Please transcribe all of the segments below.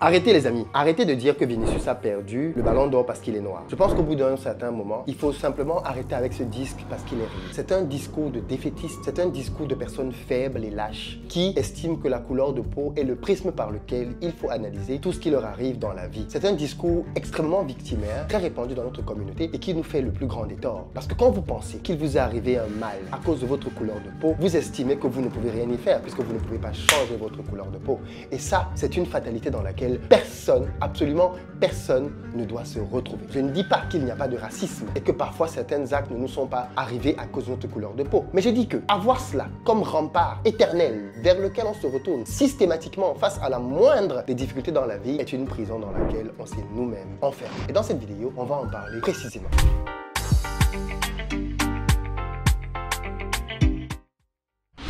Arrêtez les amis, arrêtez de dire que Vinicius a perdu le ballon d'or parce qu'il est noir. Je pense qu'au bout d'un certain moment, il faut simplement arrêter avec ce disque parce qu'il est riche. C'est un discours de défaitiste, c'est un discours de personnes faibles et lâches qui estiment que la couleur de peau est le prisme par lequel il faut analyser tout ce qui leur arrive dans la vie. C'est un discours extrêmement victimaire, très répandu dans notre communauté et qui nous fait le plus grand des torts. Parce que quand vous pensez qu'il vous est arrivé un mal à cause de votre couleur de peau, vous estimez que vous ne pouvez rien y faire puisque vous ne pouvez pas changer votre couleur de peau. Et ça, c'est une fatalité dans laquelle personne, absolument personne ne doit se retrouver. Je ne dis pas qu'il n'y a pas de racisme et que parfois certains actes ne nous sont pas arrivés à cause de notre couleur de peau. Mais je dis que avoir cela comme rempart éternel vers lequel on se retourne systématiquement face à la moindre des difficultés dans la vie est une prison dans laquelle on s'est nous-mêmes enfermés. Et dans cette vidéo, on va en parler précisément.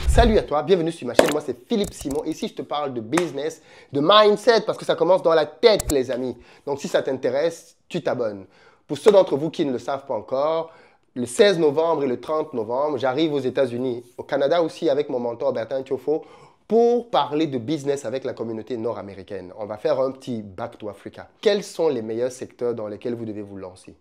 Salut à toi, bienvenue sur ma chaîne, moi c'est Philippe Simon. Ici je te parle de business, de mindset parce que ça commence dans la tête les amis. Donc si ça t'intéresse, tu t'abonnes. Pour ceux d'entre vous qui ne le savent pas encore, le 16 novembre et le 30 novembre, j'arrive aux États-Unis, au Canada aussi avec mon mentor Bertin Tiofo pour parler de business avec la communauté nord-américaine. On va faire un petit Back to Africa. Quels sont les meilleurs secteurs dans lesquels vous devez vous lancer?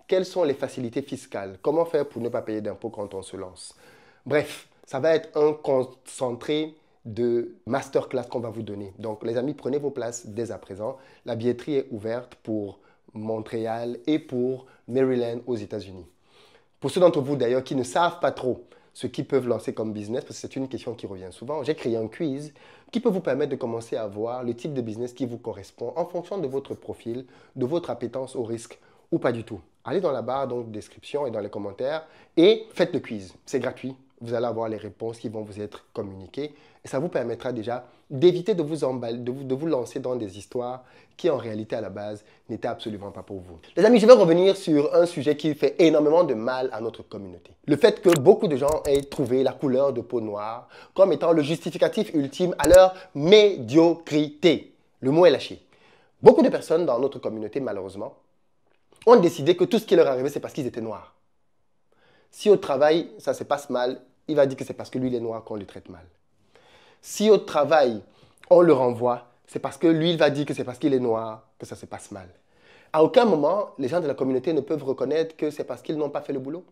Quelles sont les facilités fiscales? Comment faire pour ne pas payer d'impôts quand on se lance? Bref. Ça va être un concentré de masterclass qu'on va vous donner. Donc, les amis, prenez vos places dès à présent. La billetterie est ouverte pour Montréal et pour Maryland aux États-Unis. Pour ceux d'entre vous, d'ailleurs, qui ne savent pas trop ce qu'ils peuvent lancer comme business, parce que c'est une question qui revient souvent, j'ai créé un quiz qui peut vous permettre de commencer à voir le type de business qui vous correspond en fonction de votre profil, de votre appétence au risque ou pas du tout. Allez dans la barre de description et dans les commentaires et faites le quiz. C'est gratuit. Vous allez avoir les réponses qui vont vous être communiquées et ça vous permettra déjà d'éviter de vous emballer, de vous lancer dans des histoires qui en réalité à la base n'étaient absolument pas pour vous. Les amis, je vais revenir sur un sujet qui fait énormément de mal à notre communauté. Le fait que beaucoup de gens aient trouvé la couleur de peau noire comme étant le justificatif ultime à leur médiocrité. Le mot est lâché. Beaucoup de personnes dans notre communauté, malheureusement, ont décidé que tout ce qui leur arrivait, c'est parce qu'ils étaient noirs. Si au travail, ça se passe mal, il va dire que c'est parce que lui, il est noir qu'on le traite mal. Si au travail, on le renvoie, c'est parce que lui, il va dire que c'est parce qu'il est noir que ça se passe mal. À aucun moment, les gens de la communauté ne peuvent reconnaître que c'est parce qu'ils n'ont pas fait le boulot.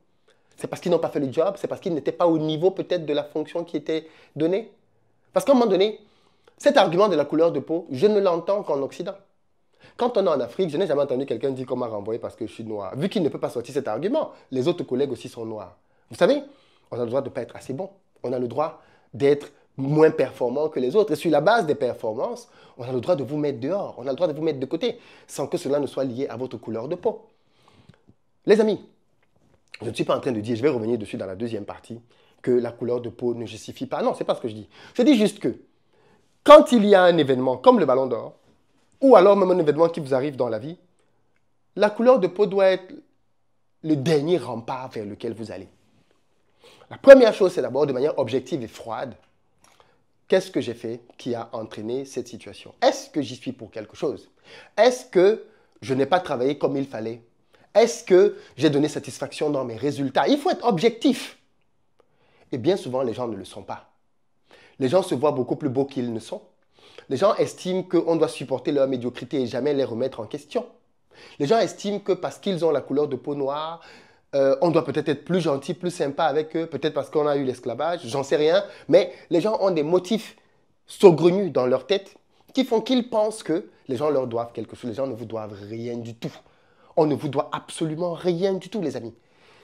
C'est parce qu'ils n'ont pas fait le job, c'est parce qu'ils n'étaient pas au niveau peut-être de la fonction qui était donnée. Parce qu'à un moment donné, cet argument de la couleur de peau, je ne l'entends qu'en Occident. Quand on est en Afrique, je n'ai jamais entendu quelqu'un dire qu'on m'a renvoyé parce que je suis noir. Vu qu'il ne peut pas sortir cet argument, les autres collègues aussi sont noirs. Vous savez, on a le droit de ne pas être assez bon. On a le droit d'être moins performant que les autres. Et sur la base des performances, on a le droit de vous mettre dehors. On a le droit de vous mettre de côté sans que cela ne soit lié à votre couleur de peau. Les amis, je ne suis pas en train de dire, je vais revenir dessus dans la deuxième partie, que la couleur de peau ne justifie pas. Non, ce n'est pas ce que je dis. Je dis juste que quand il y a un événement comme le Ballon d'Or, ou alors même un événement qui vous arrive dans la vie, la couleur de peau doit être le dernier rempart vers lequel vous allez. La première chose, c'est d'abord de manière objective et froide, qu'est-ce que j'ai fait qui a entraîné cette situation? Est-ce que j'y suis pour quelque chose? Est-ce que je n'ai pas travaillé comme il fallait? Est-ce que j'ai donné satisfaction dans mes résultats? Il faut être objectif. Et bien souvent, les gens ne le sont pas. Les gens se voient beaucoup plus beaux qu'ils ne sont. Les gens estiment qu'on doit supporter leur médiocrité et jamais les remettre en question. Les gens estiment que parce qu'ils ont la couleur de peau noire, on doit peut-être être plus gentil, plus sympa avec eux, peut-être parce qu'on a eu l'esclavage, j'en sais rien. Mais les gens ont des motifs saugrenus dans leur tête qui font qu'ils pensent que les gens leur doivent quelque chose. Les gens ne vous doivent rien du tout. On ne vous doit absolument rien du tout, les amis.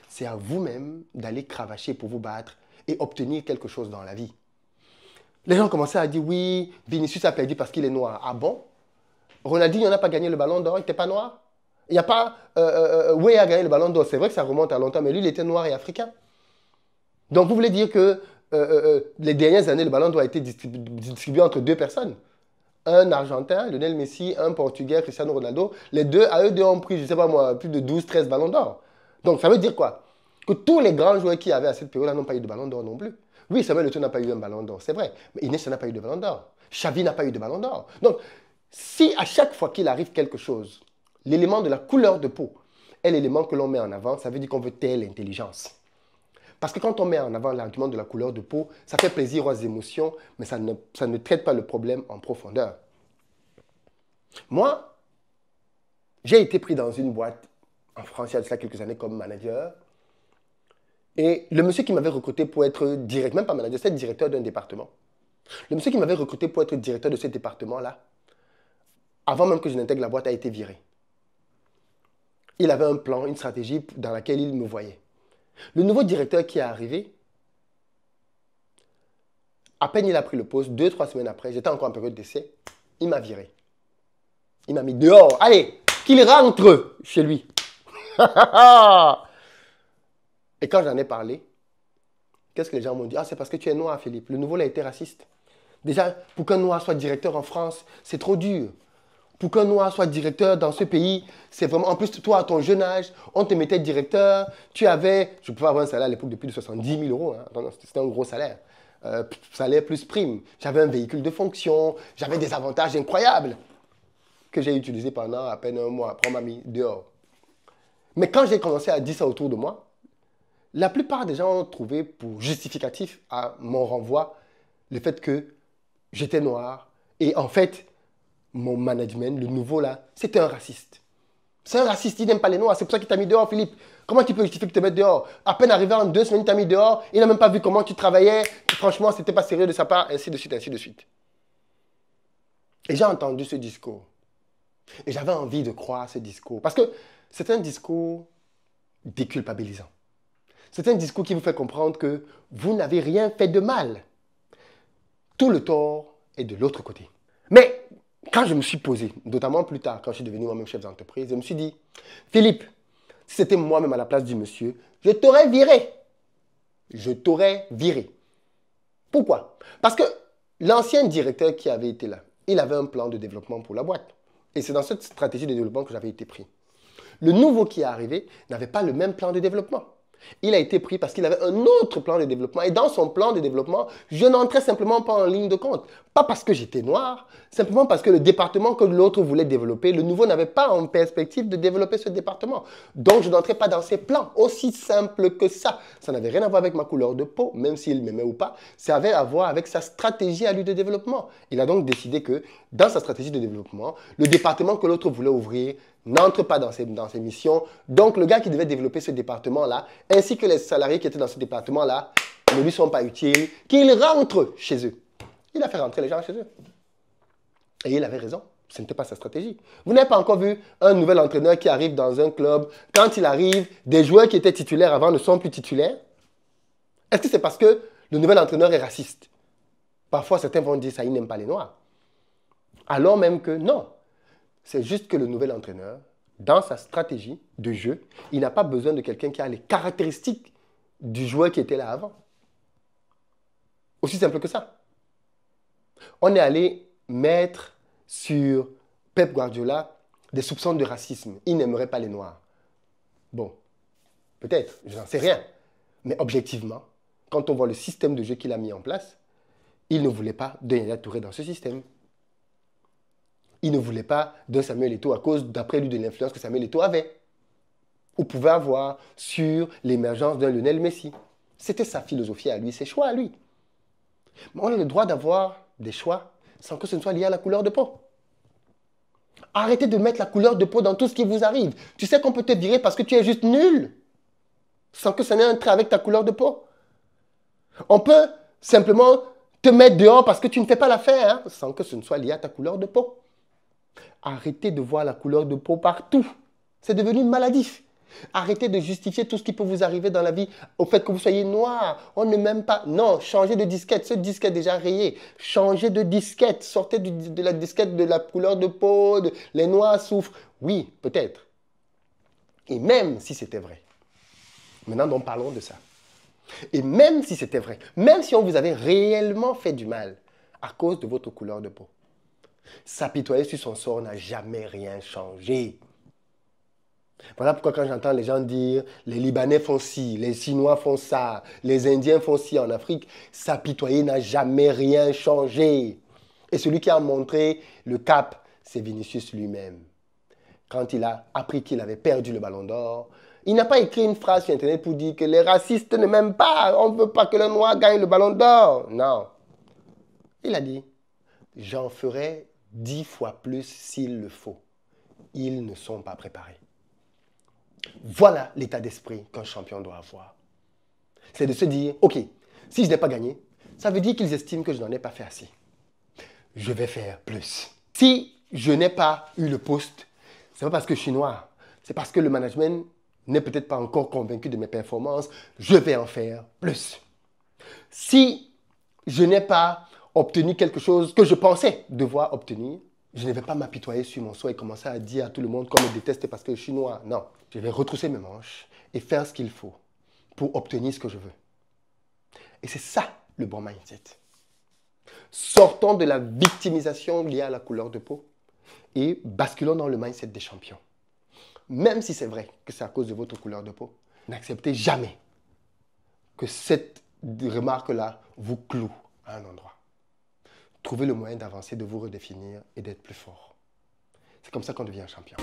C'est à vous-même d'aller cravacher pour vous battre et obtenir quelque chose dans la vie. Les gens commençaient à dire, oui, Vinicius a perdu parce qu'il est noir. Ah bon? Ronaldinho n'a pas gagné le ballon d'or, il n'était pas noir? Il n'y a pas... Wayne a gagné le ballon d'or, c'est vrai que ça remonte à longtemps, mais lui, il était noir et africain. Donc, vous voulez dire que les dernières années, le ballon d'or a été distribué entre deux personnes. Un Argentin, Lionel Messi, un Portugais, Cristiano Ronaldo. Les deux, à eux deux, ont pris, je ne sais pas moi, plus de 12-13 ballons d'or. Donc, ça veut dire quoi? Que tous les grands joueurs qui avaient à cette période-là n'ont pas eu de ballon d'or non plus. Oui, Samuel Eto'o n'a pas eu un ballon d'or, c'est vrai. Mais Iniesta n'a pas eu de ballon d'or. Xavi n'a pas eu de ballon d'or. Donc, si à chaque fois qu'il arrive quelque chose, l'élément de la couleur de peau est l'élément que l'on met en avant, ça veut dire qu'on veut taire l'intelligence. Parce que quand on met en avant l'argument de la couleur de peau, ça fait plaisir aux émotions, mais ça ne traite pas le problème en profondeur. Moi, j'ai été pris dans une boîte en France il y a de cela quelques années comme manager. Et le monsieur qui m'avait recruté pour être même pas manager, c'est directeur d'un département. Le monsieur qui m'avait recruté pour être directeur de ce département-là, avant même que je n'intègre la boîte, a été viré. Il avait un plan, une stratégie dans laquelle il me voyait. Le nouveau directeur qui est arrivé, à peine il a pris le poste, 2-3 semaines après, j'étais encore en période d'essai, il m'a viré. Il m'a mis dehors. Allez, qu'il rentre chez lui. Et quand j'en ai parlé, qu'est-ce que les gens m'ont dit? Ah, c'est parce que tu es noir, Philippe. Le nouveau, il a été raciste. Déjà, pour qu'un noir soit directeur en France, c'est trop dur. Pour qu'un noir soit directeur dans ce pays, c'est vraiment... En plus, toi, à ton jeune âge, on te mettait directeur. Tu avais... Je pouvais avoir un salaire à l'époque de plus de 70 000 euros. Hein. C'était un gros salaire. Salaire plus prime. J'avais un véhicule de fonction. J'avais des avantages incroyables que j'ai utilisés pendant à peine un mois. Après, on m'a mis dehors. Mais quand j'ai commencé à dire ça autour de moi, la plupart des gens ont trouvé pour justificatif à mon renvoi le fait que j'étais noir. Et en fait, mon management, le nouveau là, c'était un raciste. C'est un raciste, il n'aime pas les noirs. C'est pour ça qu'il t'a mis dehors, Philippe. Comment tu peux justifier que tu te mettes dehors? À peine arrivé en 2 semaines, il t'a mis dehors. Il n'a même pas vu comment tu travaillais. Franchement, c'était pas sérieux de sa part, ainsi de suite, ainsi de suite. Et j'ai entendu ce discours. Et j'avais envie de croire ce discours. Parce que c'est un discours déculpabilisant. C'est un discours qui vous fait comprendre que vous n'avez rien fait de mal. Tout le tort est de l'autre côté. Mais quand je me suis posé, notamment plus tard, quand je suis devenu moi-même chef d'entreprise, je me suis dit, Philippe, si c'était moi-même à la place du monsieur, je t'aurais viré. Je t'aurais viré. Pourquoi? Parce que l'ancien directeur qui avait été là, il avait un plan de développement pour la boîte. Et c'est dans cette stratégie de développement que j'avais été pris. Le nouveau qui est arrivé n'avait pas le même plan de développement. Il a été pris parce qu'il avait un autre plan de développement. Et dans son plan de développement, je n'entrais simplement pas en ligne de compte. Pas parce que j'étais noir, simplement parce que le département que l'autre voulait développer, le nouveau n'avait pas en perspective de développer ce département. Donc, je n'entrais pas dans ses plans. Aussi simple que ça. Ça n'avait rien à voir avec ma couleur de peau, même s'il m'aimait ou pas. Ça avait à voir avec sa stratégie à lui de développement. Il a donc décidé que, dans sa stratégie de développement, le département que l'autre voulait ouvrir n'entre pas dans ses missions. Donc, le gars qui devait développer ce département-là, ainsi que les salariés qui étaient dans ce département-là, ne lui sont pas utiles, qu'il rentre chez eux. Il a fait rentrer les gens chez eux. Et il avait raison. Ce n'était pas sa stratégie. Vous n'avez pas encore vu un nouvel entraîneur qui arrive dans un club. Quand il arrive, des joueurs qui étaient titulaires avant ne sont plus titulaires. Est-ce que c'est parce que le nouvel entraîneur est raciste? Parfois, certains vont dire ça, il n'aime pas les noirs. Alors même que non. C'est juste que le nouvel entraîneur, dans sa stratégie de jeu, il n'a pas besoin de quelqu'un qui a les caractéristiques du joueur qui était là avant. Aussi simple que ça. On est allé mettre sur Pep Guardiola des soupçons de racisme. Il n'aimerait pas les Noirs. Bon, peut-être, je n'en sais rien. Mais objectivement, quand on voit le système de jeu qu'il a mis en place, il ne voulait pas de Yaya Touré dans ce système. Il ne voulait pas d'un Samuel Eto'o à cause, d'après lui, de l'influence que Samuel Eto'o avait ou pouvait avoir sur l'émergence d'un Lionel Messi. C'était sa philosophie à lui, ses choix à lui. Mais on a le droit d'avoir des choix sans que ce ne soit lié à la couleur de peau. Arrêtez de mettre la couleur de peau dans tout ce qui vous arrive. Tu sais qu'on peut te virer parce que tu es juste nul, sans que ça n'ait un trait avec ta couleur de peau. On peut simplement te mettre dehors parce que tu ne fais pas l'affaire, hein, sans que ce ne soit lié à ta couleur de peau. Arrêtez de voir la couleur de peau partout. C'est devenu maladif. Arrêtez de justifier tout ce qui peut vous arriver dans la vie au fait que vous soyez noir. On ne m'aime pas. Non, changez de disquette. Ce disquette est déjà rayé. Changez de disquette. Sortez de la disquette de la couleur de peau. Les noirs souffrent. Oui, peut-être. Et même si c'était vrai. Maintenant, donc parlons de ça. Et même si c'était vrai, même si on vous avait réellement fait du mal à cause de votre couleur de peau, s'apitoyer sur son sort n'a jamais rien changé. Voilà pourquoi quand j'entends les gens dire les Libanais font ci, les Chinois font ça, les Indiens font ci en Afrique, s'apitoyer n'a jamais rien changé. Et celui qui a montré le cap, c'est Vinicius lui-même. Quand il a appris qu'il avait perdu le ballon d'or, il n'a pas écrit une phrase sur Internet pour dire que les racistes ne m'aiment pas, on ne veut pas que le noir gagne le ballon d'or. Non. Il a dit, j'en ferai 10 fois plus s'il le faut. Ils ne sont pas préparés. Voilà l'état d'esprit qu'un champion doit avoir. C'est de se dire, ok, si je n'ai pas gagné, ça veut dire qu'ils estiment que je n'en ai pas fait assez. Je vais faire plus. Si je n'ai pas eu le poste, ce n'est pas parce que je suis noir, c'est parce que le management n'est peut-être pas encore convaincu de mes performances, je vais en faire plus. Si je n'ai pas obtenu quelque chose que je pensais devoir obtenir, je ne vais pas m'apitoyer sur mon sort et commencer à dire à tout le monde qu'on me déteste parce que je suis noir. Non, je vais retrousser mes manches et faire ce qu'il faut pour obtenir ce que je veux. Et c'est ça le bon mindset. Sortons de la victimisation liée à la couleur de peau et basculons dans le mindset des champions. Même si c'est vrai que c'est à cause de votre couleur de peau, n'acceptez jamais que cette remarque-là vous cloue à un endroit. Trouvez le moyen d'avancer, de vous redéfinir et d'être plus fort. C'est comme ça qu'on devient un champion.